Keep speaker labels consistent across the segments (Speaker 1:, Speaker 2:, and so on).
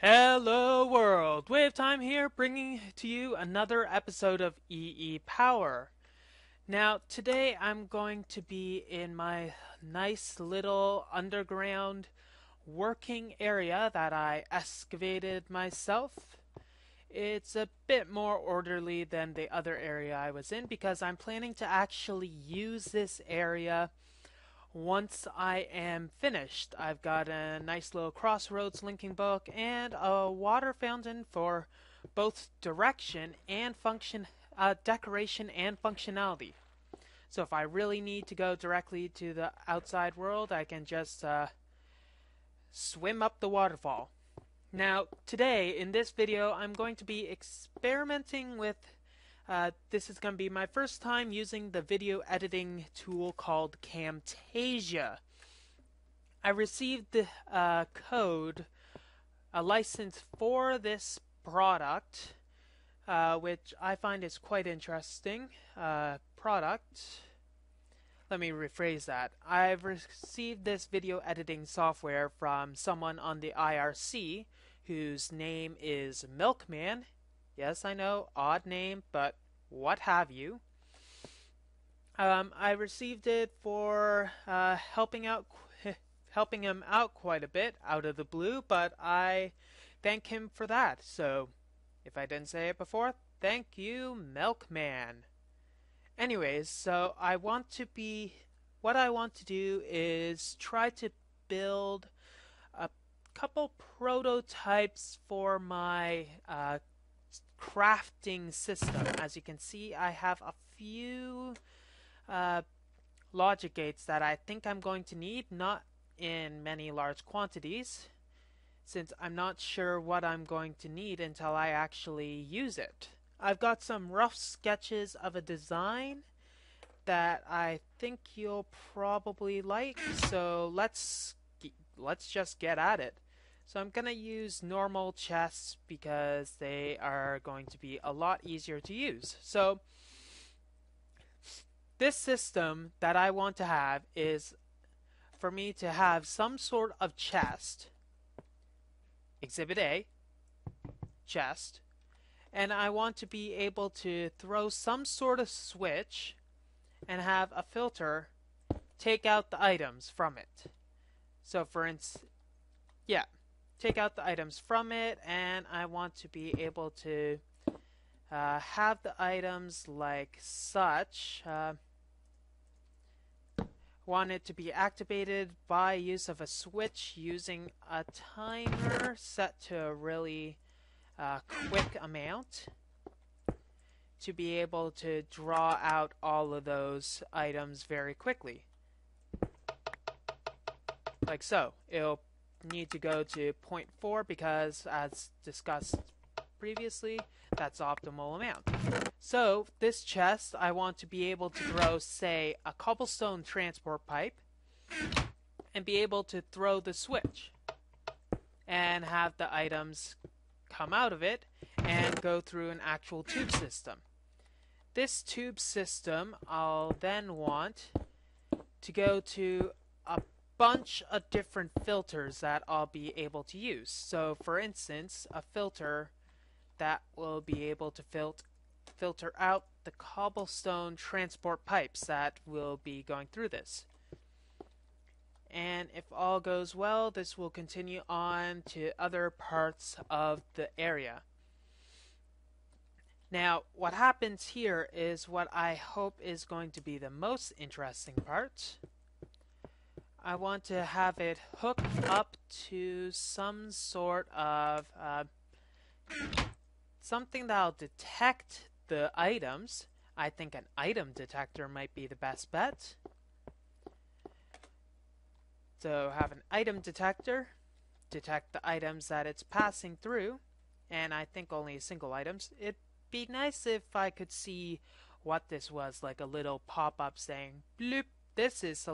Speaker 1: Hello world! WaveTime here, bringing to you another episode of EEPower. Now, today I'm going to be in my nice little underground working area that I excavated myself. It's a bit more orderly than the other area I was in because I'm planning to actually use this area once I am finished. I've got a nice little crossroads linking book and a water fountain for both direction and decoration and functionality. So if I really need to go directly to the outside world, I can just swim up the waterfall. Now, today in this video, I'm going to be experimenting with this is going to be my first time using the video editing tool called Camtasia. I received the code, a license for this product, which I find is quite interesting. Product. Let me rephrase that. I've received this video editing software from someone on the IRC whose name is Milkman. Yes, I know, odd name, but what have you. I received it for helping him out quite a bit out of the blue, but I thank him for that. So, if I didn't say it before, thank you, Milkman. Anyways, so what I want to do is try to build a couple prototypes for my crafting system. As you can see, I have a few logic gates that I think I'm going to need, not in many large quantities, since I'm not sure what I'm going to need until I actually use it. I've got some rough sketches of a design that I think you'll probably like, so let's just get at it. So I'm going to use normal chests because they are going to be a lot easier to use. So this system that I want to have is for me to have some sort of chest, Exhibit A, chest, and I want to be able to throw some sort of switch and have a filter take out the items from it. So for instance, yeah, take out the items from it, and I want to be able to have the items like such. Want it to be activated by use of a switch using a timer set to a really quick amount to be able to draw out all of those items very quickly. Like so. It'll need to go to 0.4 because, as discussed previously, that's optimal amount. So this chest, I want to be able to throw, say, a cobblestone transport pipe and be able to throw the switch and have the items come out of it and go through an actual tube system. This tube system I'll then want to go to a bunch of different filters that I'll be able to use. So for instance, a filter that will be able to filter out the cobblestone transport pipes that will be going through this. And if all goes well, this will continue on to other parts of the area. Now, what happens here is what I hope is going to be the most interesting part. I want to have it hooked up to some sort of something that'll detect the items. I think an item detector might be the best bet. So have an item detector, detect the items that it's passing through, and I think only single items. It'd be nice if I could see what this was, like a little pop-up saying, bloop, this is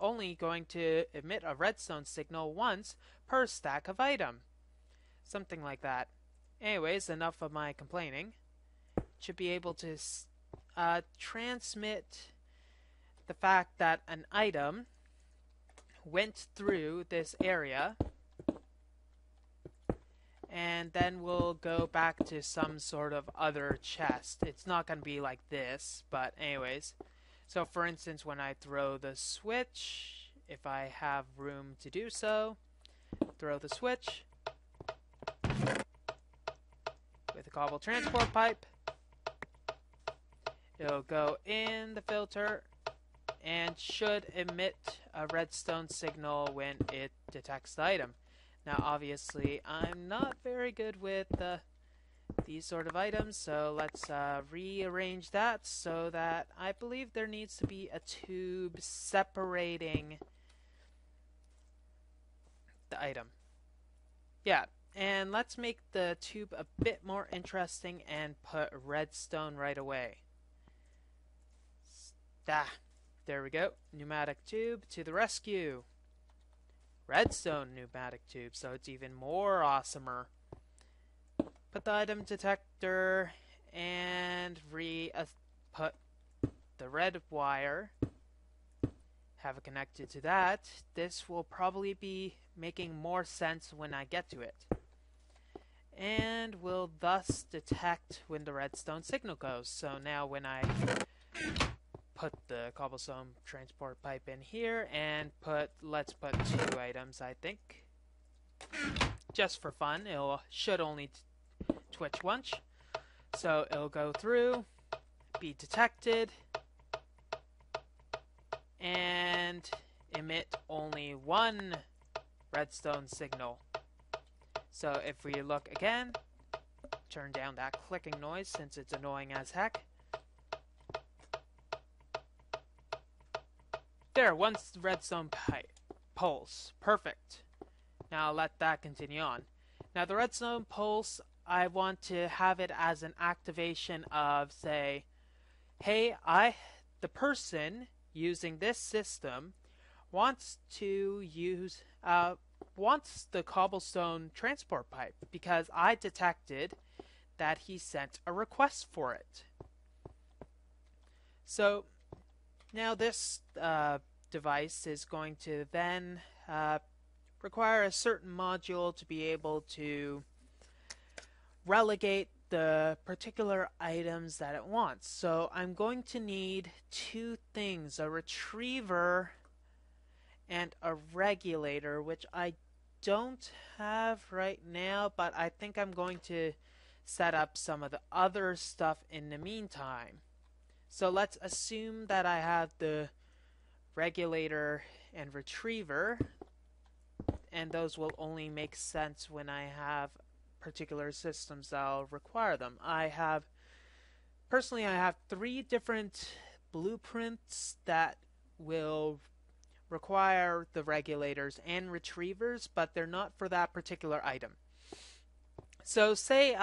Speaker 1: only going to emit a redstone signal once per stack of item. Something like that. Anyways, enough of my complaining. Should be able to transmit the fact that an item went through this area and then we'll go back to some sort of other chest. It's not going to be like this, but anyways. So for instance, when I throw the switch, if I have room to do so, throw the switch with a cobble transport pipe. It'll go in the filter and should emit a redstone signal when it detects the item. Now obviously I'm not very good with these sort of items, so let's rearrange that so that I believe there needs to be a tube separating the item. Yeah, and let's make the tube a bit more interesting and put redstone right away. There we go. Pneumatic tube to the rescue. Redstone pneumatic tube, so it's even more awesomer. Put the item detector and put the red wire. Have it connected to that. This will probably be making more sense when I get to it. And will thus detect when the redstone signal goes. So now when I put the cobblestone transport pipe in here and let's put 2 items, I think. Just for fun, it should only twitch once. So it'll go through, be detected, and emit only 1 redstone signal. So if we look again, turn down that clicking noise since it's annoying as heck. There, 1 redstone pulse. Perfect. Now let that continue on. Now the redstone pulse, I want to have it as an activation of, say, hey, the person using this system wants to use wants the cobblestone transport pipe because I detected that he sent a request for it. So now this device is going to then require a certain module to be able to relegate the particular items that it wants. So I'm going to need 2 things, a retriever and a regulator, which I don't have right now, but I think I'm going to set up some of the other stuff in the meantime. So let's assume that I have the regulator and retriever, and those will only make sense when I have particular systems that'll require them. Personally I have 3 different blueprints that will require the regulators and retrievers, but they're not for that particular item. So say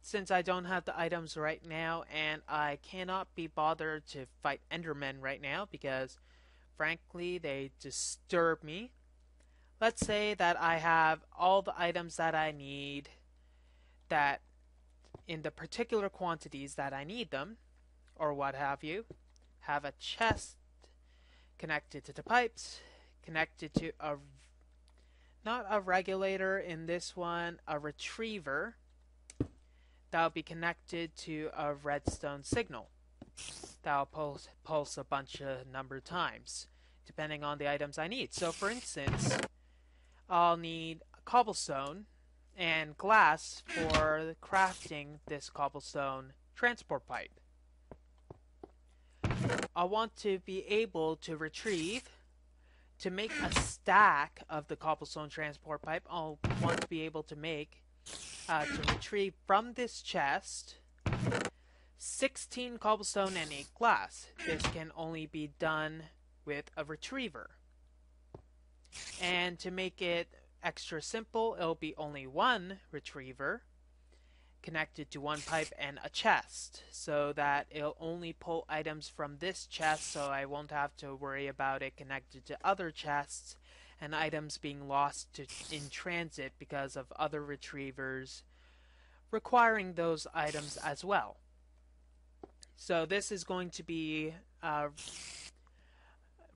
Speaker 1: since I don't have the items right now and I cannot be bothered to fight Endermen right now because frankly they disturb me. Let's say that I have all the items that I need, that in the particular quantities that I need them, or what have you. Have a chest connected to the pipes, connected to not a regulator in this one, a retriever that'll be connected to a redstone signal. That'll pulse a bunch of number of times, depending on the items I need. So for instance, I'll need cobblestone and glass for crafting this cobblestone transport pipe. I want to be able to retrieve, to make a stack of the cobblestone transport pipe. I'll want to be able to to retrieve from this chest 16 cobblestone and 8 glass. This can only be done with a retriever. And to make it extra simple, it'll be only 1 retriever connected to 1 pipe and a chest, so that it'll only pull items from this chest, so I won't have to worry about it connected to other chests and items being lost in transit because of other retrievers requiring those items as well. So this is going to be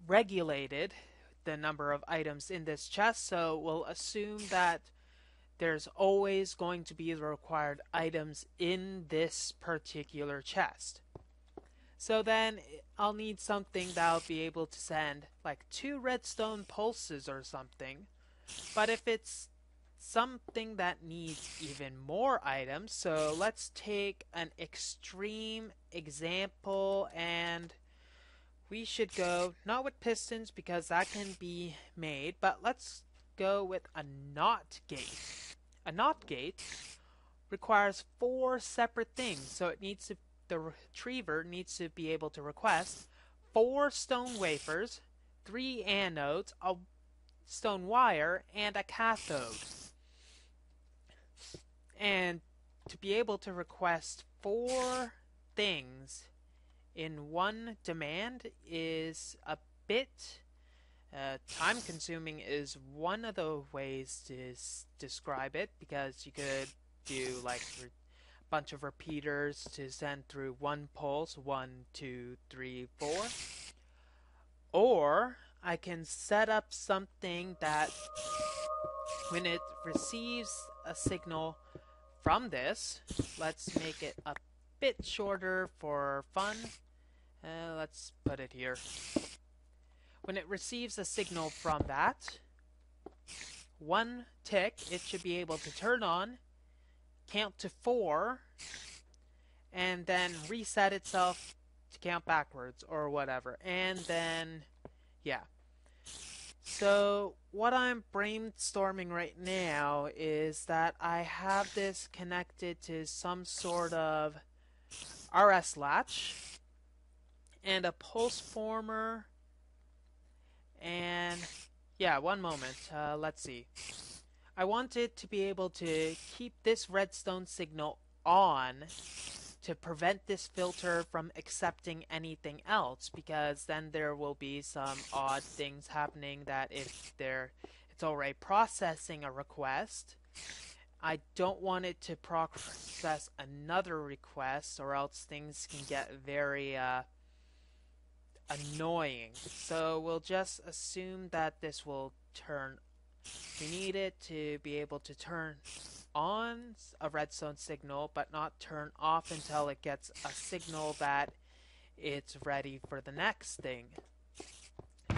Speaker 1: regulated, the number of items in this chest, so we'll assume that there's always going to be the required items in this particular chest. So then I'll need something that'll be able to send like 2 redstone pulses or something. But if it's something that needs even more items, so let's take an extreme example, and we should go not with pistons because that can be made, but let's go with a NOT gate. A NOT gate requires 4 separate things, so the retriever needs to be able to request 4 stone wafers, 3 anodes, a stone wire, and a cathode. And to be able to request 4 things in one demand is a bit time consuming is one of the ways to describe it, because you could do like a bunch of repeaters to send through one pulse, 1, 2, 3, 4. Or I can set up something that when it receives a signal from this, let's make it a bit shorter for fun. Let's put it here. When it receives a signal from that, 1 tick, it should be able to turn on, count to 4, and then reset itself to count backwards or whatever. And then, yeah. So what I'm brainstorming right now is that I have this connected to some sort of RS latch and a pulse former. And yeah, one moment. Let's see. I wanted to be able to keep this redstone signal on to prevent this filter from accepting anything else, because then there will be some odd things happening that if it's already processing a request, I don't want it to process another request, or else things can get very annoying. So we'll just assume that this will turn. We need it to be able to turn on a redstone signal, but not turn off until it gets a signal that it's ready for the next thing.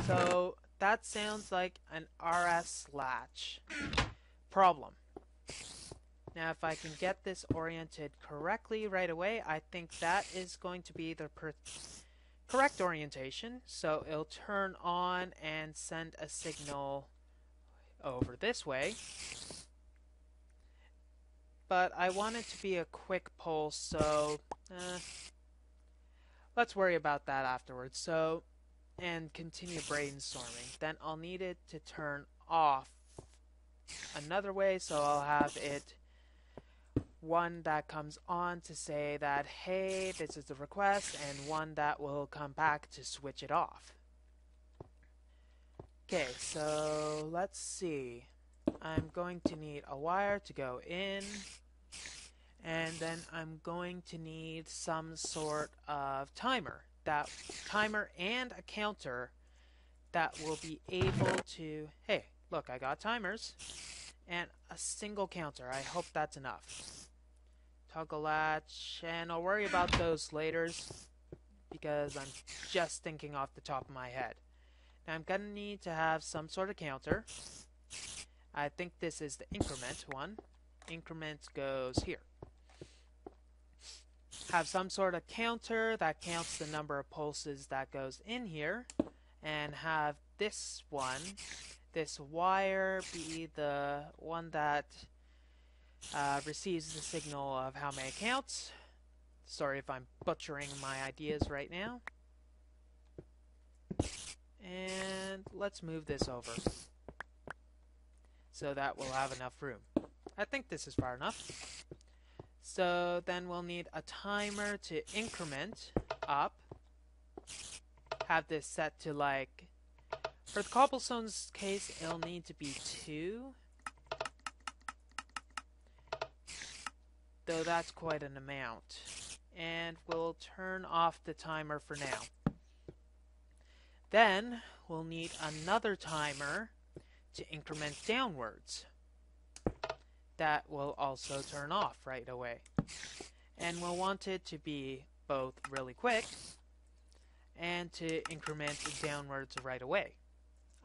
Speaker 1: So that sounds like an RS latch problem. Now if I can get this oriented correctly right away, I think that is going to be the correct orientation. So it'll turn on and send a signal over this way. But I want it to be a quick pulse, so let's worry about that afterwards. So, and continue brainstorming. Then I'll need it to turn off another way, so I'll have it one that comes on to say that, hey, this is the request, and one that will come back to switch it off. Okay, so let's see. I'm going to need a wire to go in, and then I'm going to need some sort of timer. That timer and a counter that will be able to, hey, look, I got timers and a single counter. I hope that's enough. Toggle latch, and I'll worry about those later because I'm just thinking off the top of my head. Now I'm gonna need to have some sort of counter. I think this is the increment one. Increment goes here. Have some sort of counter that counts the number of pulses that goes in here, and have this one, this wire, be the one that receives the signal of how many counts. Sorry if I'm butchering my ideas right now. And let's move this over so that we'll have enough room. I think this is far enough. So then we'll need a timer to increment up. Have this set to, like, for the cobblestone's case, it'll need to be 2. Though that's quite an amount. And we'll turn off the timer for now. Then we'll need another timer to increment downwards. that will also turn off right away. And we'll want it to be both really quick and to increment downwards right away.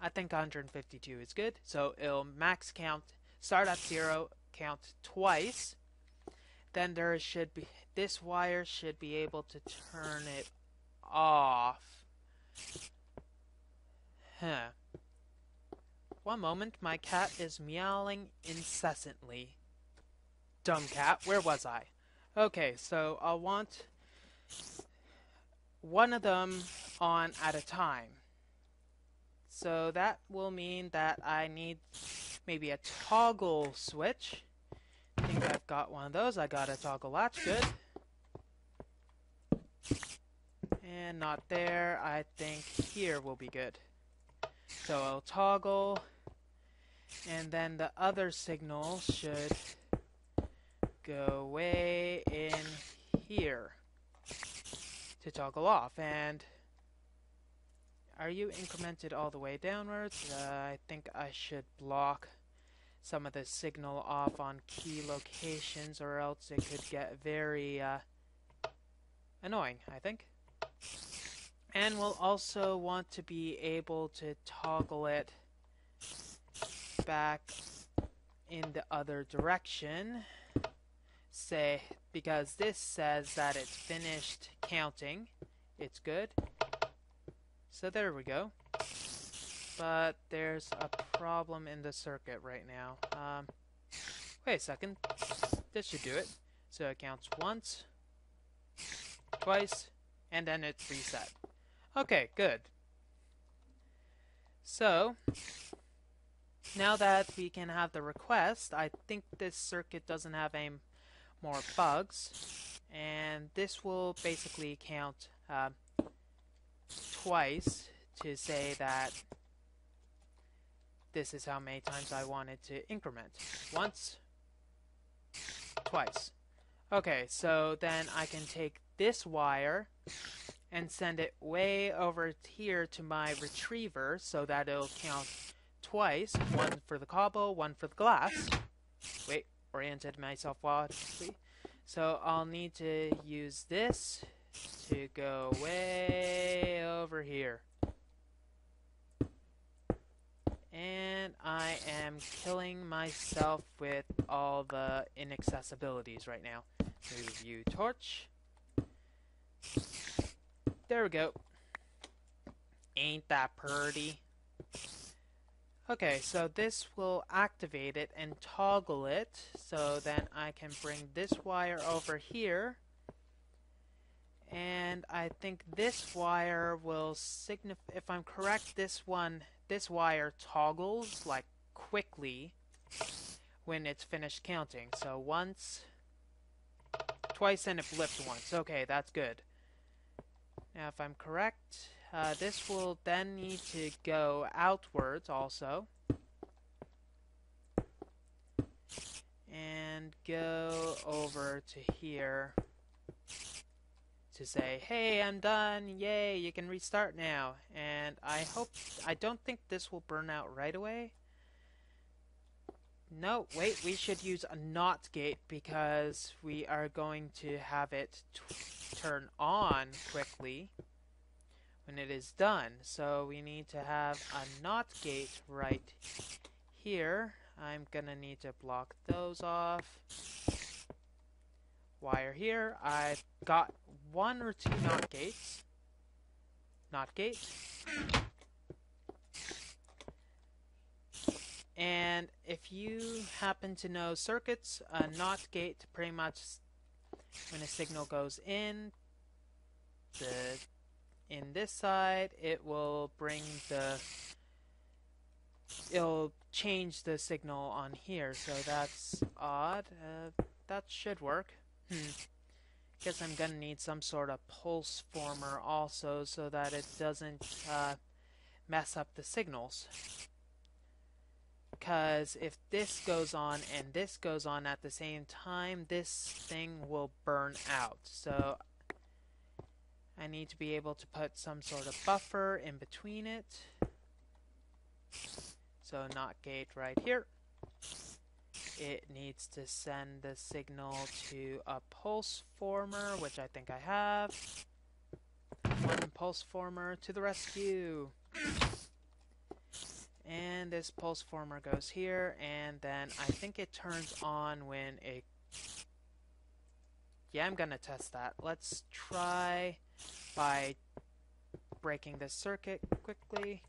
Speaker 1: I think 152 is good, so it'll max count, start at 0, count twice. Then this wire should be able to turn it off. Huh. One moment, my cat is meowing incessantly. Dumb cat, where was I? Okay, so I'll want one of them on at a time. So that will mean that I need maybe a toggle switch. I think I've got one of those. I got a toggle latch, good. And not there. I think here will be good. So I'll toggle, and then the other signal should go way in here to toggle off. And are you incremented all the way downwards? I think I should block some of the signal off on key locations, or else it could get very annoying, I think. And we'll also want to be able to toggle it back in the other direction, say, because this says that it's finished counting. It's good. So there we go. But there's a problem in the circuit right now. Wait a second. This should do it. So it counts once, twice, and then it's reset. Okay, good. So, now that we can have the request, I think this circuit doesn't have any more bugs. And this will basically count twice to say that this is how many times I wanted to increment. Once, twice. Okay, so then I can take this wire and send it way over here to my retriever so that it'll count twice. One for the cobble, one for the glass. Wait, oriented myself wildly. So I'll need to use this to go way over here. And I am killing myself with all the inaccessibilities right now. Move you torch. There we go. Ain't that pretty? Okay, so this will activate it and toggle it. So then I can bring this wire over here. And I think this wire will signify, if I'm correct, this wire toggles like quickly when it's finished counting. So once, twice, and it blipped once. Okay, that's good. Now if I'm correct, this will then need to go outwards also. And go over to here to say, hey, I'm done, yay, you can restart now. And I don't think this will burn out right away. No, wait, we should use a NOT gate because we are going to have it turn on quickly when it is done. So we need to have a NOT gate right here. I'm gonna need to block those off. Wire here. I've got one or two NOT gates. NOT gate. And if you happen to know circuits, a NOT gate pretty much when a signal goes in this side, it'll change the signal on here. So that's odd. That should work. Guess I'm gonna need some sort of pulse former also so that it doesn't mess up the signals. Because if this goes on and this goes on at the same time, this thing will burn out. So I need to be able to put some sort of buffer in between it. So NOT gate right here. it needs to send the signal to a pulse former, which I think I have. One pulse former to the rescue. And this pulse former goes here, and then I think it turns on when it... Yeah, I'm gonna test that. Let's try by breaking this circuit quickly.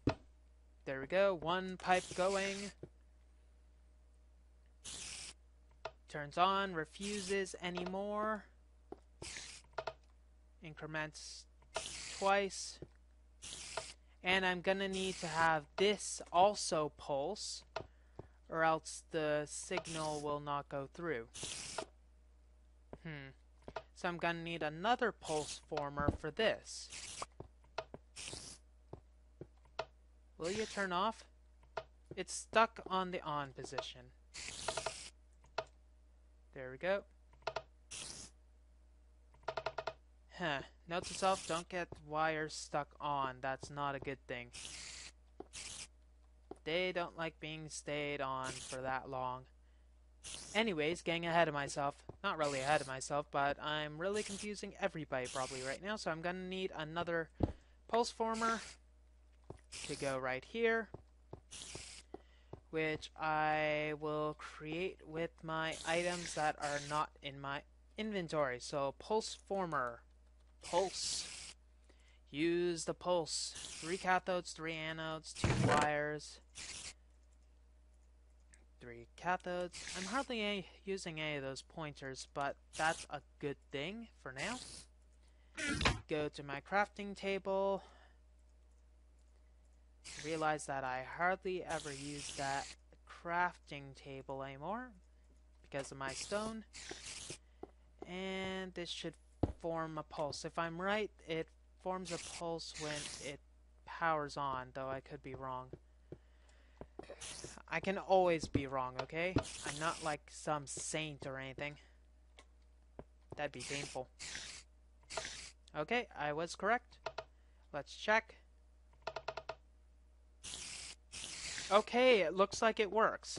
Speaker 1: There we go, one pipe going. Turns on, refuses anymore. Increments twice. And I'm gonna need to have this also pulse, or else the signal will not go through. So I'm gonna need another pulse former for this. Will you turn off? It's stuck on the on position. There we go. Note to self, don't get wires stuck on. That's not a good thing. They don't like being stayed on for that long. Anyways, getting ahead of myself. Not really ahead of myself, but I'm really confusing everybody probably right now, so I'm gonna need another pulse former to go right here, which I will create with my items that are not in my inventory. So pulse former, pulse, use the pulse, 3 cathodes, 3 anodes, 2 wires, 3 cathodes. I'm hardly using any of those pointers, but that's a good thing for now. Go to my crafting table. Realize that I hardly ever use that crafting table anymore because of my stone. And this should form a pulse. If I'm right, it forms a pulse when it powers on, though I could be wrong. I can always be wrong, okay? I'm not like some saint or anything. That'd be painful. Okay, I was correct. Let's check. Okay, it looks like it works.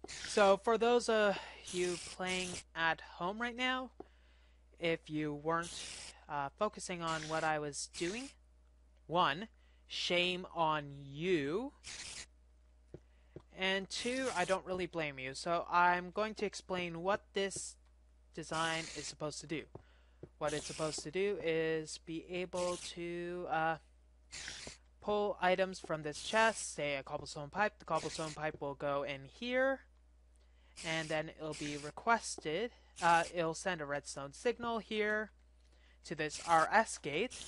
Speaker 1: So for those of you playing at home right now, if you weren't focusing on what I was doing, 1, shame on you, and 2, I don't really blame you. So I'm going to explain what this design is supposed to do. What it's supposed to do is be able to pull items from this chest, say a cobblestone pipe. The cobblestone pipe will go in here, and then it'll be requested. It'll send a redstone signal here to this RS gate,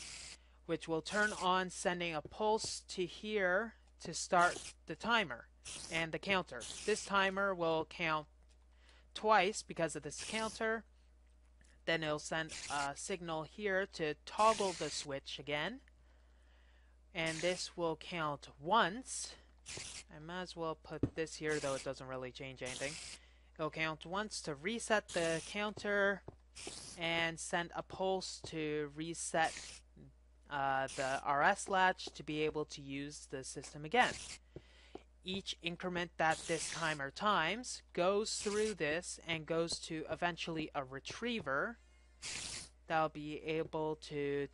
Speaker 1: which will turn on, sending a pulse to here to start the timer and the counter. This timer will count twice because of this counter. Then it'll send a signal here to toggle the switch again. And this will count once. I might as well put this here, though it doesn't really change anything. It'll count once to reset the counter and send a pulse to reset the RS latch to be able to use the system again. Each increment that this timer times goes through this and goes to eventually a retriever that'll be able to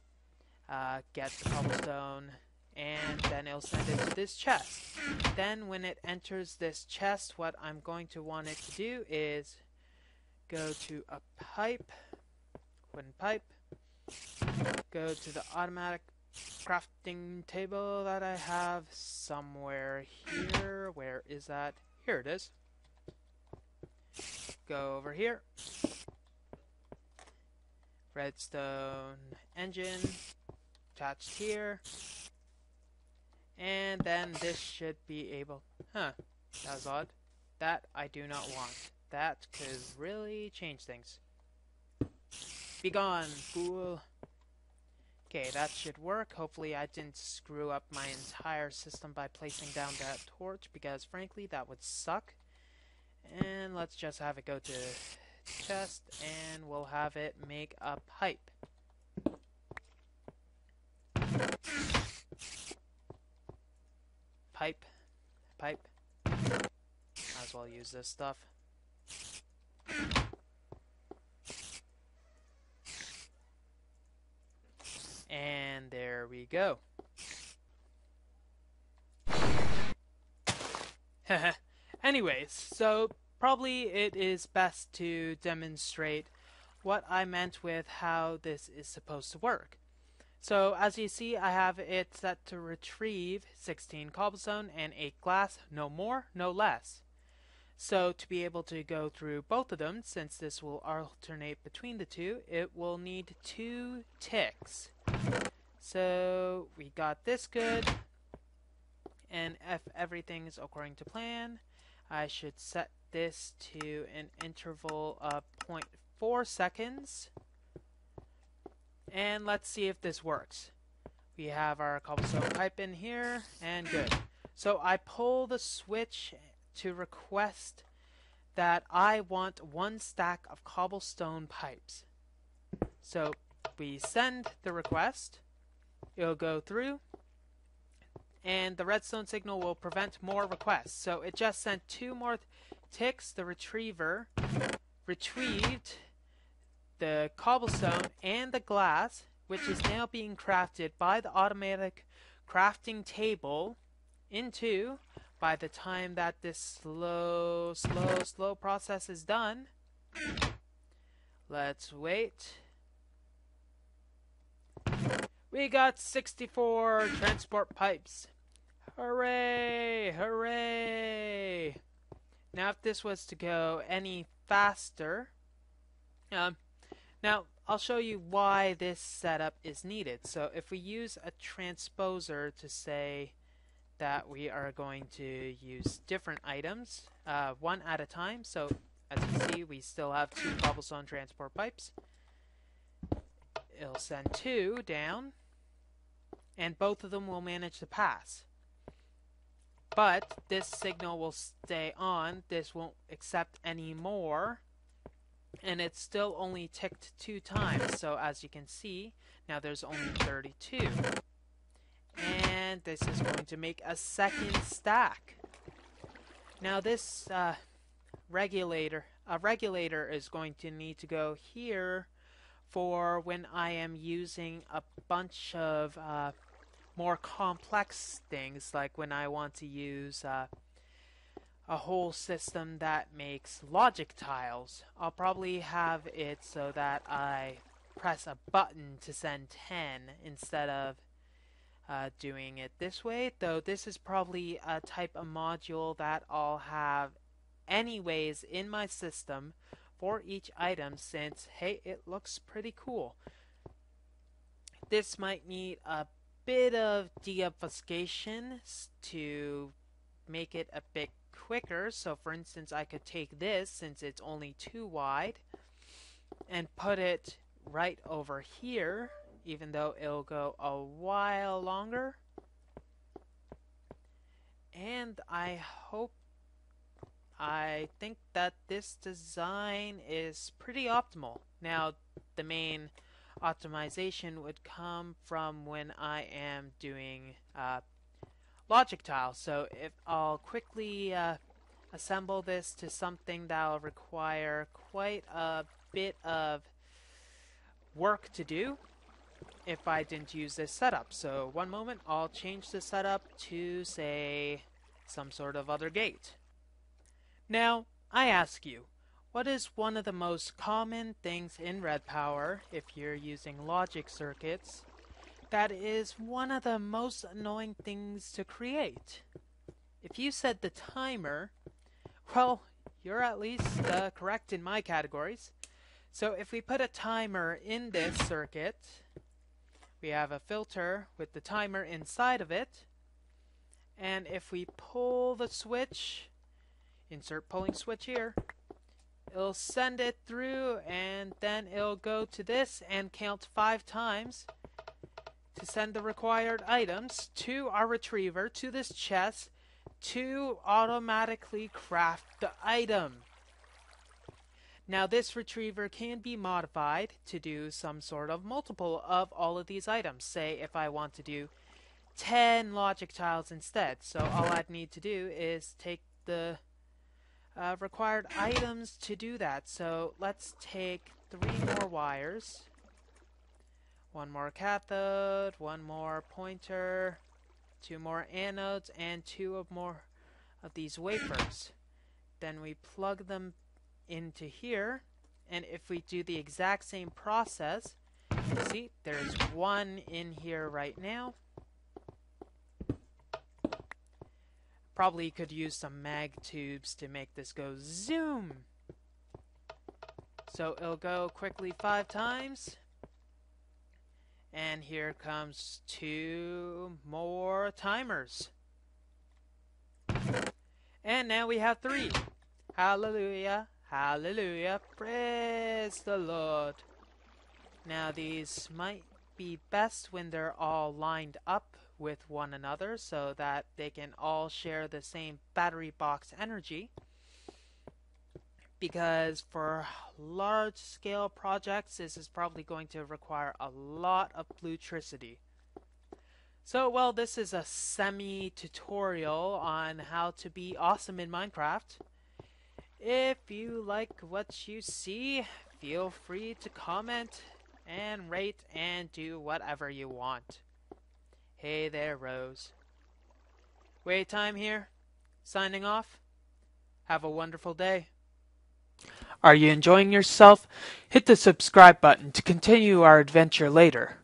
Speaker 1: get the cobblestone, and then it'll send it to this chest. Then when it enters this chest, what I'm going to want it to do is go to a pipe, wooden pipe, go to the automatic crafting table that I have somewhere here. Where is that? Here it is. Go over here. Redstone engine attached here. And then this should be able... That was odd. That I do not want. That could really change things. Be gone, fool. Okay, that should work. Hopefully I didn't screw up my entire system by placing down that torch, because frankly that would suck. And let's just have it go to chest, and we'll have it make a pipe. Pipe. Pipe. That was as well use this stuff. And there we go. Anyways, so probably it is best to demonstrate what I meant with how this is supposed to work. So as you see, I have it set to retrieve 16 cobblestone and 8 glass, no more, no less. So to be able to go through both of them, since this will alternate between the two, it will need 2 ticks. So we got this good, and if everything is according to plan, I should set this to an interval of 0.4 seconds. And let's see if this works. We have our cobblestone pipe in here, and good. So I pull the switch to request that I want 1 stack of cobblestone pipes. So we send the request, it'll go through, and the redstone signal will prevent more requests. So it just sent 2 more ticks. The retriever retrieved the cobblestone and the glass, which is now being crafted by the automatic crafting table into, by the time that this slow process is done. Let's wait. We got 64 transport pipes. Hooray! Hooray! Now if this was to go any faster, now I'll show you why this setup is needed. So if we use a transposer to say that we are going to use different items, 1 at a time. So as you see, we still have 2 cobblestone transport pipes. It'll send 2 down, and both of them will manage to pass. But this signal will stay on. This won't accept any more, and it's still only ticked 2 times. So as you can see, now there's only 32. And this is going to make a second stack. Now this regulator is going to need to go here for when I am using a bunch of more complex things, like when I want to use a whole system that makes logic tiles. I'll probably have it so that I press a button to send 10 instead of doing it this way, though this is probably a type of module that I'll have anyways in my system for each item, since hey, it looks pretty cool. This might need a bit of deobfuscation to make it a bit quicker. So for instance, I could take this, since it's only 2 wide, and put it right over here, even though it'll go a while longer. And I think that this design is pretty optimal. Now, the main optimization would come from when I am doing logic tiles. So if I'll quickly assemble this to something that'll require quite a bit of work to do if I didn't use this setup. So one moment, I'll change the setup to, say, some sort of other gate. Now, I ask you, what is one of the most common things in redpower, if you're using logic circuits, that is one of the most annoying things to create? If you said the timer, well, you're at least correct in my categories. So if we put a timer in this circuit, we have a filter with the timer inside of it, and if we pull the switch, insert pulling switch here, it'll send it through, and then it'll go to this and count 5 times to send the required items to our retriever, to this chest, to automatically craft the item. Now this retriever can be modified to do some sort of multiple of all of these items. Say if I want to do 10 logic tiles instead. So all I'd need to do is take the required items to do that. So let's take 3 more wires, 1 more cathode, 1 more pointer, 2 more anodes, and 2 more of these wafers. Then we plug them into here, and if we do the exact same process, see, there's 1 in here right now. Probably could use some mag tubes to make this go zoom. So it'll go quickly 5 times. And here comes 2 more timers. And now we have 3. Hallelujah, hallelujah, praise the Lord. Now these might be best when they're all lined up with one another so that they can all share the same battery box energy, because for large scale projects this is probably going to require a lot of electricity. So well, this is a semi-tutorial on how to be awesome in Minecraft. If you like what you see, feel free to comment and rate and do whatever you want. Hey there, Rose. Wait time here, signing off. Have a wonderful day. Are you enjoying yourself? Hit the subscribe button to continue our adventure later.